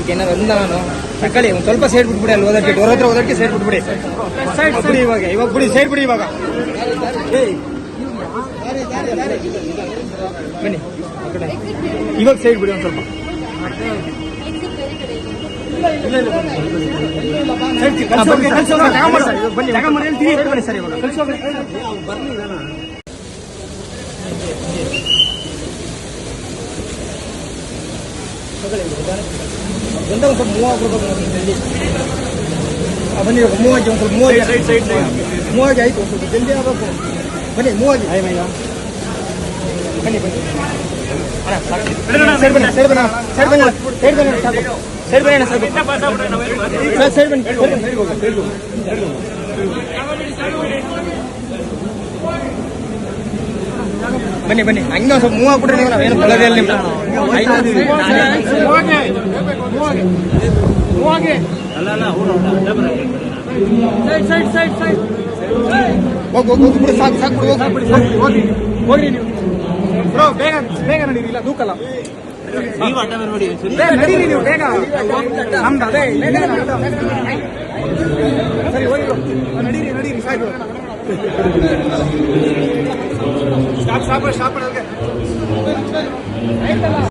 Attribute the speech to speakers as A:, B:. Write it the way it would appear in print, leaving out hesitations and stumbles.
A: ಅದಕ್ಕೆ ಏನಾದ್ರು ಅಂದ ನಾನು ತಕೊಳ್ಳಿ ಒಂದು ಸ್ವಲ್ಪ ಸೈಡ್ ಬಿಟ್ಬಿಡಿ ಅಲ್ಲಿ ಓದಕ್ಕೆ ಡೋರ್ ಹತ್ರ ಓದಕ್ಕೆ ಸೈಡ್ ಬಿಟ್ಬಿಡಿ ಬಿಡಿ ಇವಾಗ ಬಿಡಿ ಸೈಡ್ ಬಿಡಿ ಇವಾಗ ಬನ್ನಿ ಇವಾಗ ಸೈಡ್ ಬಿಡಿ ಒಂದು ಸ್ವಲ್ಪ ಬನ್ನಿ ಸರ್ ಇವಾಗ ಒಂದೇ ಒಂದು ಸ್ವಲ್ಪ ಬನ್ನಿ ಮೂವಾಗಿ ಒಂದು ಸ್ವಲ್ಪ ಮೂವಾಗಿ ಆಯ್ತು ಒಂದು ಸ್ವಲ್ಪ ಜಲ್ದಿ ಆಗಬೇಕು ಬನ್ನಿ ಮೂವಾಗಿ ಬನ್ನಿ ಬನ್ನಿ ಸೈಡ್ ಬನ್ನಿ ಸೈಡ್ ಬನ್ನಿ ಸೈಡ್ ಬನ್ನಿ ಸೈಡ್ ಬನ್ನಿ ಸೈಡ್ ಬನ್ನಿ ಸರ್ ಸೈಡ್ ಬನ್ನಿ ಬನ್ನಿ ಬನ್ನಿ ಹಂಗೆ ಒಂದು ಸ್ವಲ್ಪ ಮೂವ್ ಆಗ್ಬಿಟ್ರೆ ನೀವು ನಾವೇನು ಬಳ್ಳೋದಿಲ್ಲ ನಿಮ್ಮ ಹೋಗಿ ಸಾಕು ಸಾಕು ಹೋಗಿ ಹೋಗ್ರಿ ನೀವು ಬ್ರೋ ಬೇಗ ಬೇಗ ನಡೀರಿ ಇಲ್ಲ ದೂಕಲ್ಲ ನಡೀರಿ ನೀವು ಬೇಗ ನಮ್ದು ಅದೇ ಸರಿ ಹೋಗಿ ನಡೀರಿ ನಡೀರಿ ಸಾಕು ಸ್ಟಾಪ್ ಸ್ಟಾಪ್ ಸ್ಟಾಪ್